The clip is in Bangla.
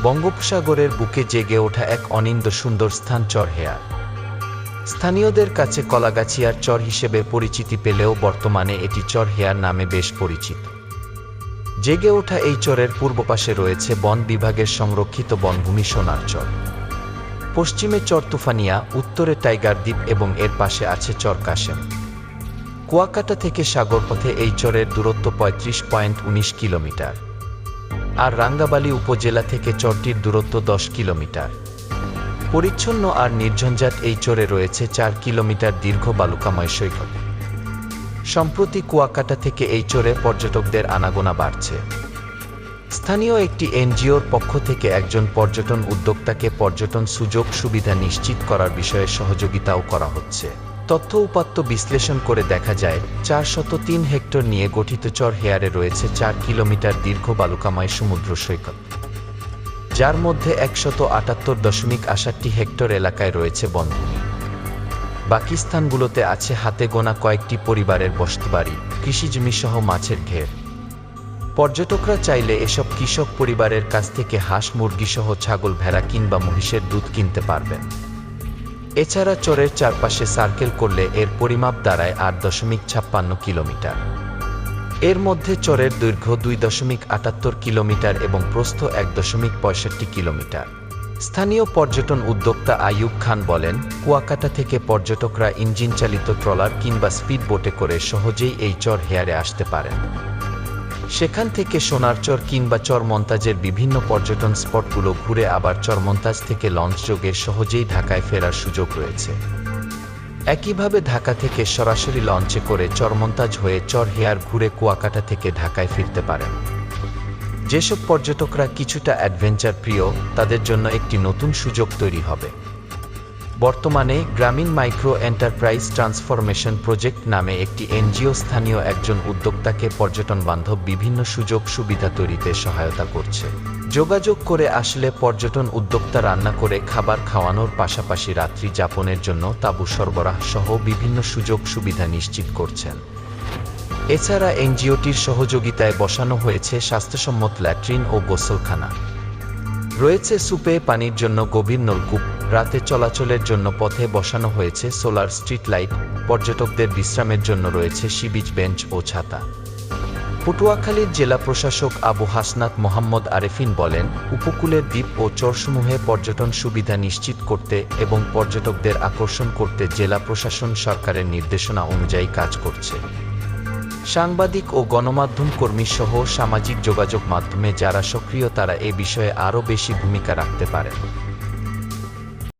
বঙ্গোপসাগরের বুকে জেগে ওঠা এক অনিন্দ্য সুন্দর স্থান চরহেয়ার। স্থানীয়দের কাছে কলাগাছিয়ার চর হিসেবে পরিচিতি পেলেও বর্তমানে এটি চরহেয়ার নামে বেশ পরিচিত। জেগে ওঠা এই চরের পূর্ব পাশে রয়েছে বন বিভাগের সংরক্ষিত বনভূমি সোনার চর, পশ্চিমে চর তুফানিয়া, উত্তরে টাইগার দ্বীপ এবং এর পাশে আছে চর কাশেম। কুয়াকাটা থেকে সাগরপথে এই চরের দূরত্ব ৩৫.১৯ কিলোমিটার, আর রাঙ্গাবালী উপজেলা থেকে চরটির দূরত্ব ১০ কিলোমিটার। পরিচ্ছন্ন আর নির্ঝঞ্ঝাট এই চরে রয়েছে ৪ কিলোমিটার দীর্ঘ বালুকাময় সৈকত। সম্প্রতি কুয়াকাটা থেকে এই চরে পর্যটকদের আনাগোনা বাড়ছে। স্থানীয় একটি এনজিওর পক্ষ থেকে একজন পর্যটন উদ্যোক্তাকে পর্যটন সুযোগ সুবিধা নিশ্চিত করার বিষয়ে সহযোগিতাও করা হচ্ছে। তথ্য উপাত্ত বিশ্লেষণ করে দেখা যায় ৪০৩ হেক্টর নিয়ে গঠিত চরহেয়ারে রয়েছে ৪ কিলোমিটার দীর্ঘ বালুকাময় সমুদ্র সৈকত, যার মধ্যে ১৭৮.৬৮ হেক্টর এলাকায় রয়েছে বনভূমি। বাকি স্থানগুলোতে আছে হাতে গোনা কয়েকটি পরিবারের বসতবাড়ি, কৃষিজমি সহ মাছের ঘের। পর্যটকরা চাইলে এসব কৃষক পরিবারের কাছ থেকে হাঁস, মুরগি সহ ছাগল, ভেড়া কিংবা মহিষের দুধ কিনতে পারবেন। এছাড়া চরের চারপাশে সার্কেল করলে এর পরিমাপ দাঁড়ায় ৮.৫৬ কিলোমিটার। এর মধ্যে চরের দৈর্ঘ্য ২.৭৮ কিলোমিটার এবং প্রস্থ ১.৬৫ কিলোমিটার। স্থানীয় পর্যটন উদ্যোক্তা আইয়ুব খান বলেন, কুয়াকাটা থেকে পর্যটকরা ইঞ্জিন চালিত ট্রলার কিংবা স্পিড বোটে করে সহজেই এই চর হেয়ারে আসতে পারেন। সেখান থেকে সোনারচর কিংবা চরমন্তাজের বিভিন্ন পর্যটন স্পটগুলো ঘুরে আবার চরমন্তাজ থেকে লঞ্চযোগে সহজেই ঢাকায় ফেরার সুযোগ রয়েছে। একইভাবে ঢাকা থেকে সরাসরি লঞ্চে করে চরমন্তাজ হয়ে চরহেয়ার ঘুরে কুয়াকাটা থেকে ঢাকায় ফিরতে পারেন। যেসব পর্যটকরা কিছুটা অ্যাডভেঞ্চার প্রিয়, তাদের জন্য একটি নতুন সুযোগ তৈরি হবে। বর্তমানে গ্রামীণ মাইক্রো এন্টারপ্রাইজ ট্রান্সফরমেশন প্রজেক্ট নামে একটি এনজিও স্থানীয় একজন উদ্যোক্তাকে পর্যটন বান্ধব বিভিন্ন সুযোগ সুবিধা তৈরিতে সহায়তা করছে। যোগাযোগ করে আসলে পর্যটন উদ্যোক্তা রান্না করে খাবার খাওয়ানোর পাশাপাশি রাত্রি যাপনের জন্য তাঁবু সরবরাহ সহ বিভিন্ন সুযোগ সুবিধা নিশ্চিত করছেন। এছাড়া এনজিওটির সহযোগিতায় বসানো হয়েছে স্বাস্থ্যসম্মত ল্যাট্রিন ও গোসলখানা, রয়েছে সুপেয় পানির জন্য গভীর নলকূপ, রাতে চলাচলের জন্য পথে বসানো হয়েছে সোলার স্ট্রিট লাইট, পর্যটকদের বিশ্রামের জন্য রয়েছে সি-বিচ বেঞ্চ ও ছাতা। পটুয়াখালীর জেলা প্রশাসক আবু হাসনাত মোহাম্মদ আরেফিন বলেন, উপকূলের দ্বীপ ও চরসমূহে পর্যটন সুবিধা নিশ্চিত করতে এবং পর্যটকদের আকর্ষণ করতে জেলা প্রশাসন সরকারের নির্দেশনা অনুযায়ী কাজ করছে। সাংবাদিক ও গণমাধ্যম কর্মী সহ সামাজিক যোগাযোগ মাধ্যমে যারা সক্রিয় তারা এ বিষয়ে আরও বেশি ভূমিকা রাখতে পারেন।